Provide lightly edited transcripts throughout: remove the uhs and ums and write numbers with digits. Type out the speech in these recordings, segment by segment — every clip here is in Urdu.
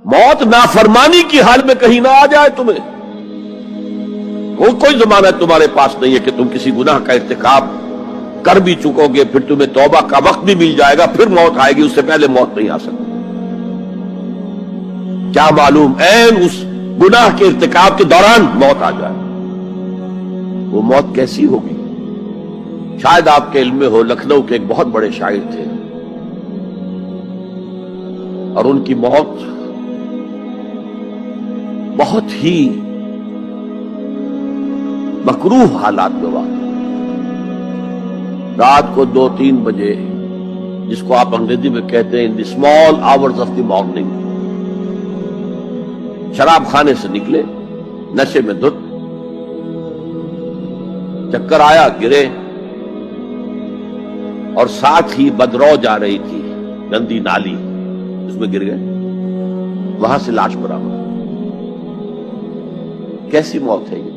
موت نافرمانی کی حال میں کہیں نہ آ جائے تمہیں. وہ کوئی ضمانت تمہارے پاس نہیں ہے کہ تم کسی گناہ کا ارتکاب کر بھی چکو گے, پھر تمہیں توبہ کا وقت بھی مل جائے گا, پھر موت آئے گی, اس سے پہلے موت نہیں آ سکتی. کیا معلوم عین اس گناہ کے ارتکاب کے دوران موت آ جائے. وہ موت کیسی ہوگی؟ شاید آپ کے علم میں ہو, لکھنؤ کے ایک بہت بڑے شاعر تھے اور ان کی موت بہت ہی مکروہ حالات میں واقع. رات کو 2-3 بجے, جس کو آپ انگریزی میں کہتے ہیں in the small hours of the morning, شراب خانے سے نکلے, نشے میں دھت, چکر آیا, گرے, اور ساتھ ہی بدرو جا رہی تھی گندی نالی, اس میں گر گئے, وہاں سے لاش برآمد. کیسی موت ہے یہ؟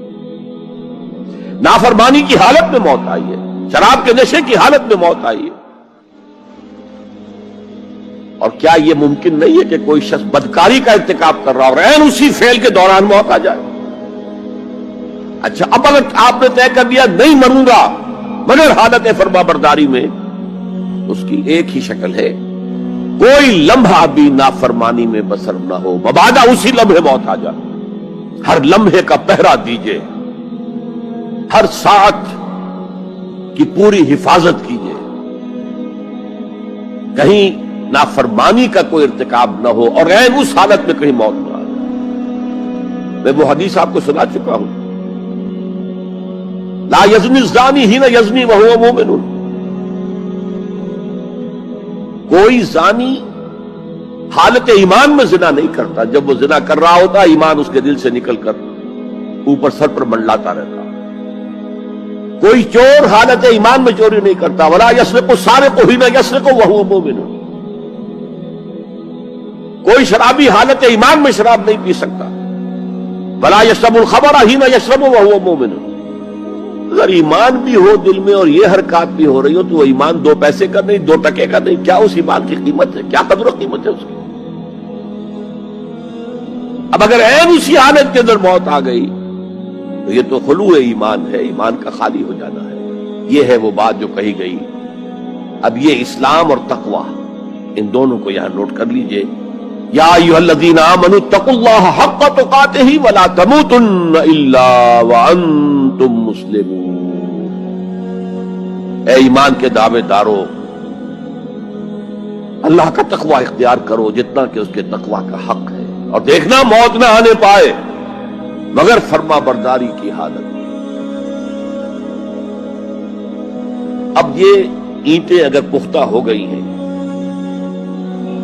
نافرمانی کی حالت میں موت آئی ہے, شراب کے نشے کی حالت میں موت آئی ہے. اور کیا یہ ممکن نہیں ہے کہ کوئی شخص بدکاری کا ارتکاب کر رہا اور عین اسی فعل کے دوران موت آ جائے؟ اچھا, اب اگر آپ نے طے کر دیا نہیں مروں گا مگر حالت فرما برداری میں, اس کی ایک ہی شکل ہے, کوئی لمحہ بھی نافرمانی میں بسر نہ ہو, مبادا اسی لمحے موت آ جائے. ہر لمحے کا پہرا دیجئے, ہر ساتھ کی پوری حفاظت کیجئے, کہیں نافرمانی کا کوئی ارتکاب نہ ہو اور عین اس حالت میں کہیں موت نہ آئے. میں وہ حدیث آپ کو سنا چکا ہوں, لا یزنی الزانی حین یزنی وہو مومن. کوئی زانی حالت ایمان میں زنا نہیں کرتا, جب وہ زنا کر رہا ہوتا ایمان اس کے دل سے نکل کر اوپر سر پر منڈلاتا رہتا. کوئی چور حالت ایمان میں چوری نہیں کرتا, ولا یسرق السارق حین یسرق وہو مومن. کوئی شرابی حالت ایمان میں شراب نہیں پی سکتا, ولا یشرب الخمر حین یشرب وہو مومن. اگر ایمان بھی ہو دل میں اور یہ حرکات بھی ہو رہی ہو تو وہ ایمان 2 پیسے کا نہیں, 2 ٹکے کا نہیں. کیا اس ایمان کی قیمت ہے؟ کیا قدر و قیمت ہے اس کی؟ اب اگر عین اسی حالت کے اندر موت آ گئی تو یہ تو خلوع ایمان ہے, ایمان کا خالی ہو جانا ہے. یہ ہے وہ بات جو کہی گئی. اب یہ اسلام اور تقوی, ان دونوں کو یہاں نوٹ کر لیجئے. یا ایھا الذین آمنوا اتقوا اللہ حق تقاتہ ولا تموتن الا وانتم مسلمون. اے ایمان کے دعوے دارو, اللہ کا تقوی اختیار کرو جتنا کہ اس کے تقوی کا حق ہے, اور دیکھنا موت نہ آنے پائے مگر فرما برداری کی حالت. اب یہ اینٹیں اگر پختہ ہو گئی ہیں,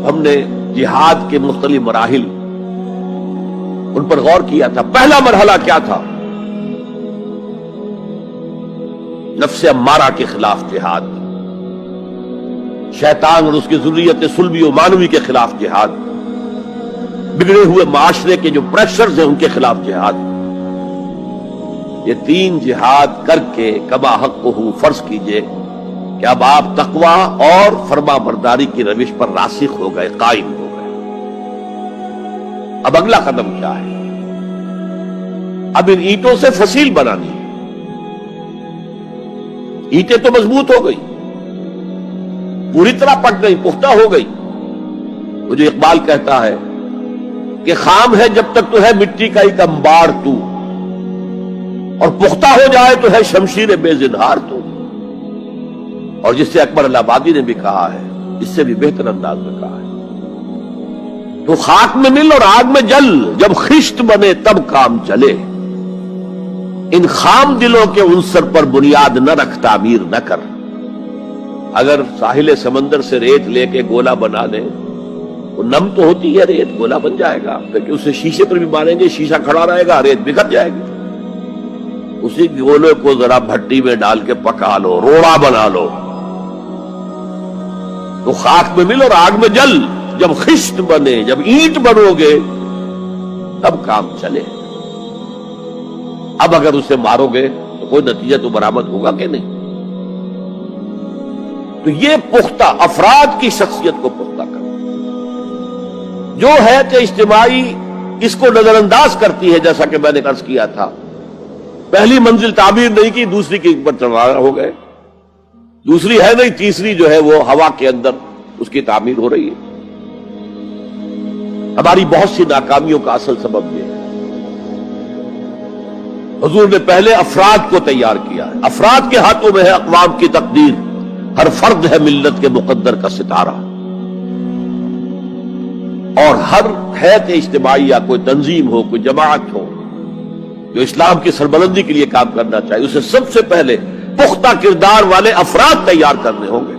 ہم نے جہاد کے مختلف مراحل ان پر غور کیا تھا. پہلا مرحلہ کیا تھا؟ نفس امارہ کے خلاف جہاد, شیطان اور اس کی ذریت سلبی و مانوی کے خلاف جہاد, بگڑے ہوئے معاشرے کے جو پریشرز ہیں ان کے خلاف جہاد. یہ 3 جہاد کر کے کما حقہ فرض کیجئے کہ اب آپ تقوی اور فرما برداری کی روش پر راسخ ہو گئے, قائم ہو گئے. اب اگلا قدم کیا ہے؟ اب ان اینٹوں سے فصیل بنانی ہے. اینٹیں تو مضبوط ہو گئی, پوری طرح پٹ گئی, پختہ ہو گئی. وہ جو اقبال کہتا ہے کہ خام ہے جب تک تو ہے مٹی کا ایک انبار تو, اور پختہ ہو جائے تو ہے شمشیر بے زنہار تو. اور جس سے اکبر اللہ آبادی نے بھی کہا ہے, اس سے بھی بہتر انداز میں کہا ہے, تو خاک میں مل اور آگ میں جل, جب خشت بنے تب کام چلے. ان خام دلوں کے عنصر پر بنیاد نہ رکھ, تعمیر نہ کر. اگر ساحل سمندر سے ریت لے کے گولا بنا لیں, وہ نم تو ہوتی ہے ریت, گولا بن جائے گا, لیکن اسے شیشے پر بھی ماریں گے, شیشہ کھڑا رہے گا, ریت بکھر جائے گی. اسی گولے کو ذرا بھٹی میں ڈال کے پکا لو, روڑا بنا لو, تو خاک میں مل اور آگ میں جل, جب خشت بنے, جب اینٹ بنو گے تب کام چلے. اب اگر اسے مارو گے تو کوئی نتیجہ تو برآمد ہوگا کہ نہیں. تو یہ پختہ افراد کی شخصیت کو پختہ کرنا. جو ہے کہ اجتماعی اس کو نظر انداز کرتی ہے، جیسا کہ میں نے عرض کیا تھا، پہلی منزل تعمیر نہیں کی، دوسری کے اوپر چڑھانا ہو گئے، دوسری ہے نہیں، تیسری جو ہے وہ ہوا کے اندر اس کی تعمیر ہو رہی ہے۔ ہماری بہت سی ناکامیوں کا اصل سبب یہ ہے۔ حضور نے پہلے افراد کو تیار کیا ہے، افراد کے ہاتھوں میں ہے اقوام کی تقدیر، ہر فرد ہے ملت کے مقدر کا ستارہ، اور ہر حیث اجتماعی یا کوئی تنظیم ہو، کوئی جماعت ہو جو اسلام کی سربلندی کے لیے کام کرنا چاہیے، اسے سب سے پہلے پختہ کردار والے افراد تیار کرنے ہوں گے۔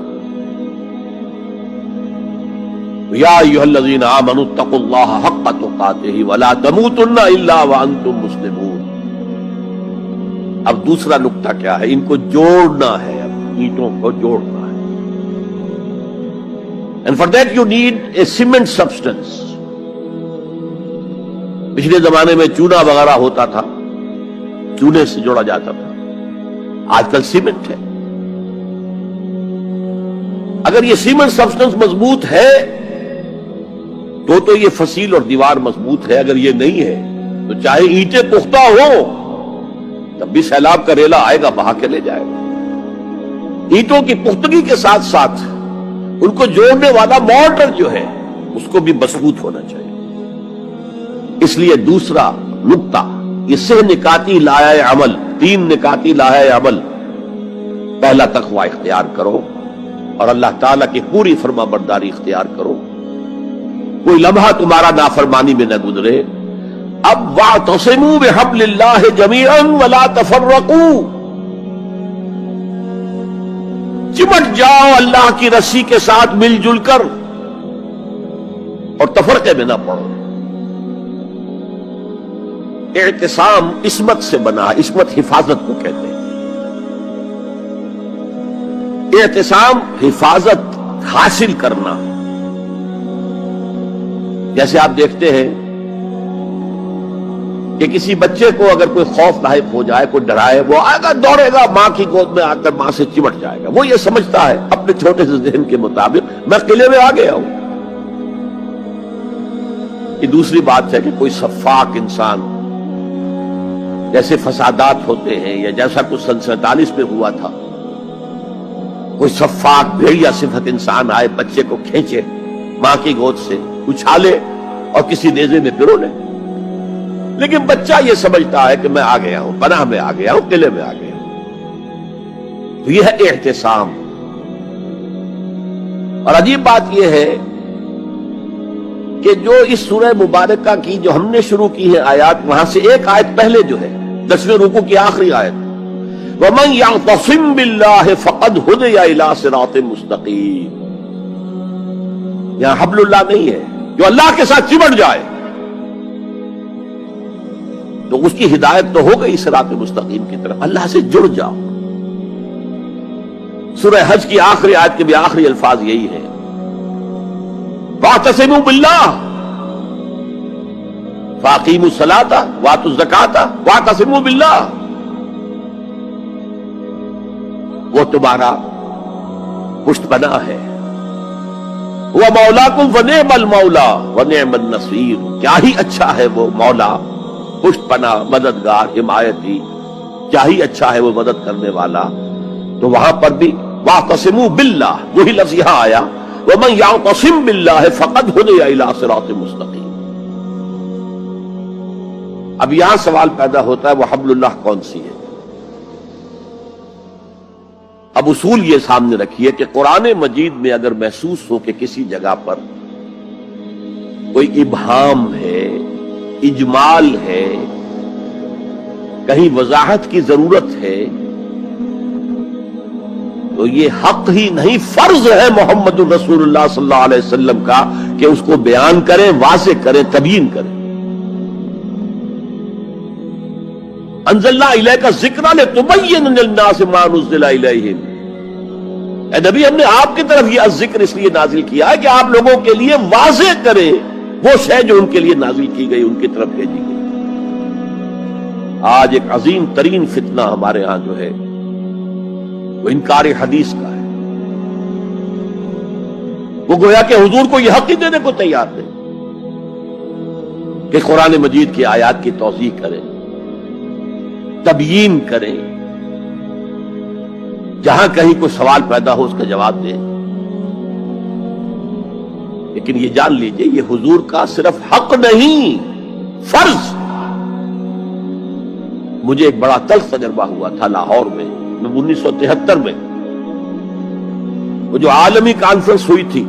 یا ایھا الذین آمنوا اتقوا اللہ حق تقاتہ ولا تموتن الا وانتم مسلمون۔ اب دوسرا نقطہ کیا ہے؟ ان کو جوڑنا ہے، اب اینٹوں کو جوڑنا ہے۔ And for that you need a cement substance۔ پچھلے زمانے میں چونا وغیرہ ہوتا تھا، چونے سے جوڑا جاتا تھا، آج کل سیمنٹ ہے۔ اگر یہ سیمنٹ سبسٹنس مضبوط ہے تو یہ فصیل اور دیوار مضبوط ہے، اگر یہ نہیں ہے تو چاہے اینٹیں پختہ ہو تب بھی سیلاب کا ریلا آئے گا، بہا کے لے جائے گا۔ اینٹوں کی پختگی کے ساتھ ساتھ ان کو جوڑنے والا مورٹر جو ہے اس کو بھی مضبوط ہونا چاہیے۔ اس لیے دوسرا نقطہ، یہ سہ نکاتی لائحہ عمل، 3 نکاتی لائحہ عمل۔ پہلا تقوی اختیار کرو اور اللہ تعالیٰ کی پوری فرما برداری اختیار کرو، کوئی لمحہ تمہارا نافرمانی میں نہ گزرے۔ اب واعتصموا بحبل اللہ جمیعا ولا تفرقوا، چمٹ جاؤ اللہ کی رسی کے ساتھ مل جل کر اور تفرقے میں نہ پڑو۔ اعتصام عصمت سے بنا، عصمت حفاظت کو کہتے ہیں۔ اعتصام حفاظت حاصل کرنا۔ جیسے آپ دیکھتے ہیں کہ کسی بچے کو اگر کوئی خوف لاحق ہو جائے، کوئی ڈرائے، وہ آئے گا، دوڑے گا ماں کی گود میں آ کر ماں سے چمٹ جائے گا۔ وہ یہ سمجھتا ہے اپنے چھوٹے سے ذہن کے مطابق میں قلعے میں آ گیا ہوں۔ یہ دوسری بات ہے کہ کوئی شفاق انسان، جیسے فسادات ہوتے ہیں یا جیسا کچھ سن 47 میں ہوا تھا، کوئی شفاق بھیڑیا صفت انسان آئے، بچے کو کھینچے ماں کی گود سے، اچھالے اور کسی نیزے میں پرو لے۔ لیکن بچہ یہ سمجھتا ہے کہ میں آ گیا ہوں، پناہ میں آ گیا ہوں، قلعے میں آ گیا ہوں۔ تو یہ ہے اعتصام۔ اور عجیب بات یہ ہے کہ جو اس سورہ مبارکہ کی جو ہم نے شروع کی ہے آیات، وہاں سے ایک آیت پہلے جو ہے 10ویں رکوع کی آخری آیت، وَمَن يَعْتَصِم بِاللَّهِ فَقَدْ هُدِيَ إِلَىٰ صِرَاطٍ مُسْتَقِيمٍ۔ یہاں حبل اللہ نہیں ہے، جو اللہ کے ساتھ چمٹ جائے تو اس کی ہدایت تو ہو گئی صراط مستقیم کی طرف، اللہ سے جڑ جاؤ۔ سورہ حج کی آخری آیت کے بھی آخری الفاظ یہی ہے، وَاعْتَصِمُوا بِاللَّهِ فَأَقِیمُوا الصَّلَاةَ وَآتُوا الزَّکَاةَ وَاعْتَصِمُوا بِاللَّهِ۔ وہ تمہارا پشت بنا ہے، وہ مولاکم ونعم المولا ونعم النصیر، کیا ہی اچھا ہے وہ مولا، پشت پنا، مددگار، حمایتی، کیا ہی اچھا ہے وہ مدد کرنے والا۔ تو وہاں پر بھی واعتصموا باللہ، وہی لفظ یہاں آیا، ومن یعتصم باللہ فقد ہدی الی صراط مستقیم۔ اب یہاں سوال پیدا ہوتا ہے وہ حبل اللہ کون سی ہے؟ اب اصول یہ سامنے رکھیے کہ قرآن مجید میں اگر محسوس ہو کہ کسی جگہ پر کوئی ابہام ہے، اجمال ہے، کہیں وضاحت کی ضرورت ہے، تو یہ حق ہی نہیں فرض ہے محمد رسول اللہ صلی اللہ علیہ وسلم کا کہ اس کو بیان کریں، واضح کریں، تبیین کریں۔ انزلنا الیک الذکر لتبین للناس ما نزل الیہم۔ اے نبی، ہم نے آپ کی طرف یہ ذکر اس لیے نازل کیا ہے کہ آپ لوگوں کے لیے واضح کریں وہ شے جو ان کے لیے نازل کی گئی، ان کی طرف بھیجی گئی۔ آج ایک عظیم ترین فتنہ ہمارے ہاں جو ہے وہ انکار حدیث کا ہے۔ وہ گویا کہ حضور کو یہ حق ہی دینے کو تیار نہیں۔ کہ قرآن مجید کی آیات کی توضیح کریں، تبیین کریں، جہاں کہیں کوئی سوال پیدا ہو اس کا جواب دیں. لیکن یہ جان لیجئے یہ حضور کا صرف حق نہیں، فرض. مجھے ایک بڑا تلخ تجربہ ہوا تھا لاہور میں 1973 میں، وہ جو عالمی کانفرنس ہوئی تھی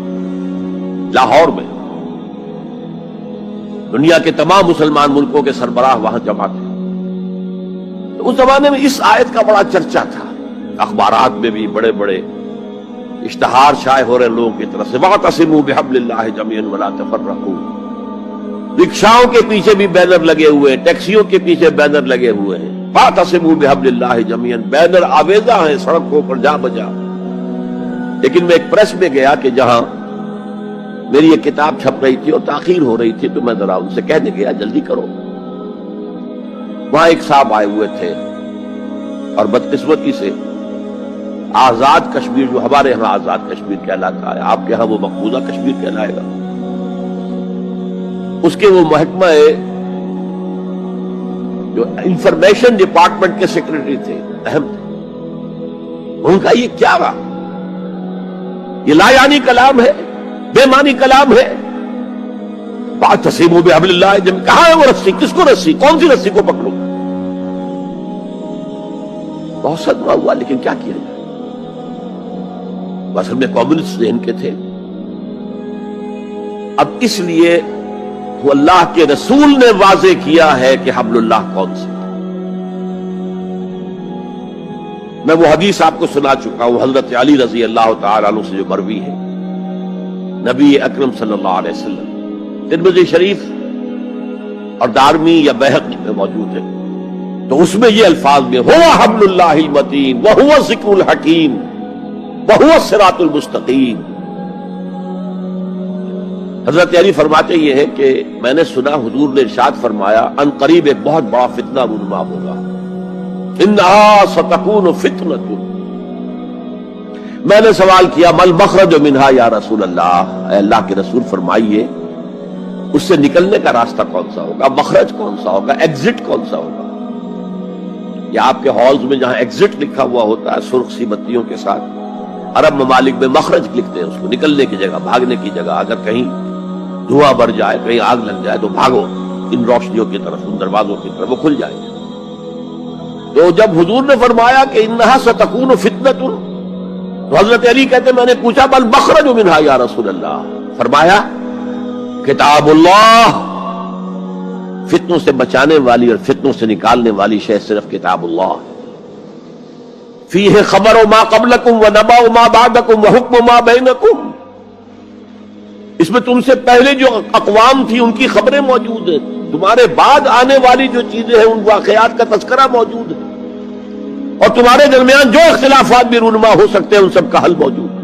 لاہور میں، دنیا کے تمام مسلمان ملکوں کے سربراہ وہاں جمع تھے. تو اس زمانے میں اس آیت کا بڑا چرچا تھا، اخبارات میں بھی بڑے بڑے اشتہار شائع ہو رہے لوگوں کی طرف سے، وَاعْتَصِمُوا بِحَبْلِ اللَّهِ جَمِيعًا وَلَا تَفَرَّقُوا. رکشاؤں کے پیچھے بھی بینر لگے ہوئے ہیں، ٹیکسیوں کے پیچھے بینر لگے ہوئے ہیں، وَاعْتَصِمُوا بِحَبْلِ اللَّهِ جَمِيعًا. بینر آویزاں ہیں سڑکوں پر جا بجا. لیکن میں ایک پریس میں گیا کہ جہاں میری ایک کتاب چھپ رہی تھی اور تاخیر ہو رہی تھی، تو میں ذرا ان سے کہنے گیا جلدی کرو. وہاں ایک صاحب آئے ہوئے تھے اور بدقسمتی سے آزاد کشمیر، جو ہمارے ہاں آزاد کشمیر کہلاتا ہے، آپ کے ہاں وہ مقبوضہ کشمیر کہلائے گا، اس کے وہ محکمہ جو انفارمیشن ڈپارٹمنٹ کے سیکرٹری تھے، اہم تھے. ان کا یہ کیا رہا؟ یہ لا یعنی کلام ہے، بے معنی کلام ہے. فَاعْتَصِمُوا بِحَبْلِ اللَّهِ جَمِيعًا. کہاں ہے وہ رسی؟ کس کو رسی؟ کون سی رسی کو پکڑو؟ بہت صدمہ ہوا، لیکن کیا کیا جائے؟ اصل میں کمیونسٹ ذہن کے تھے. اب اس لیے وہ اللہ کے رسول نے واضح کیا ہے کہ حبل اللہ کون سا. میں وہ حدیث آپ کو سنا چکا ہوں، حضرت علی رضی اللہ تعالیٰ عنہ سے جو مروی ہے، نبی اکرم صلی اللہ علیہ وسلم، ترمذی شریف اور دارمی یا بیہقی میں موجود ہے. تو اس میں یہ الفاظ میں هو حبل اللہ المتین وهو الذکر الحکیم وهو الصراط المستقیم. حضرت علی فرماتے یہ ہے کہ میں نے سنا حضور نے ارشاد فرمایا ان قریب ایک بہت بڑا فتنہ رونما ہوگا، انہا ستکون فتنۃ. میں نے سوال کیا مل مخرج منہا یا رسول اللہ، اے اللہ کے رسول فرمائیے اس سے نکلنے کا راستہ کون سا ہوگا، مخرج کون سا ہوگا، ایگزٹ کون سا ہوگا. یا آپ کے ہالز میں جہاں ایگزٹ لکھا ہوا ہوتا ہے سرخ سی بتیوں کے ساتھ، عرب ممالک میں مخرج لکھتے ہیں اس کو، نکلنے کی جگہ، بھاگنے کی جگہ. اگر کہیں دھواں بھر جائے، کہیں آگ لگ جائے تو بھاگو ان روشنیوں کی طرف، ان دروازوں کی طرف، وہ کھل جائیں گے. تو جب حضور نے فرمایا کہ انہا ستکون فتنۃ، تو حضرت علی کہتے میں نے پوچھا بل مخرج منہا یا رسول اللہ، فرمایا کتاب اللہ. فتنوں سے بچانے والی اور فتنوں سے نکالنے والی شے صرف کتاب اللہ. فیہ خبر ما قبلکم ونبأ ما بعدکم وحکم ما بینکم. اس میں تم سے پہلے جو اقوام تھی ان کی خبریں موجود ہیں، تمہارے بعد آنے والی جو چیزیں ہیں ان واقعات کا تذکرہ موجود ہے، اور تمہارے درمیان جو اختلافات بھی رونما ہو سکتے ہیں ان سب کا حل موجود ہے.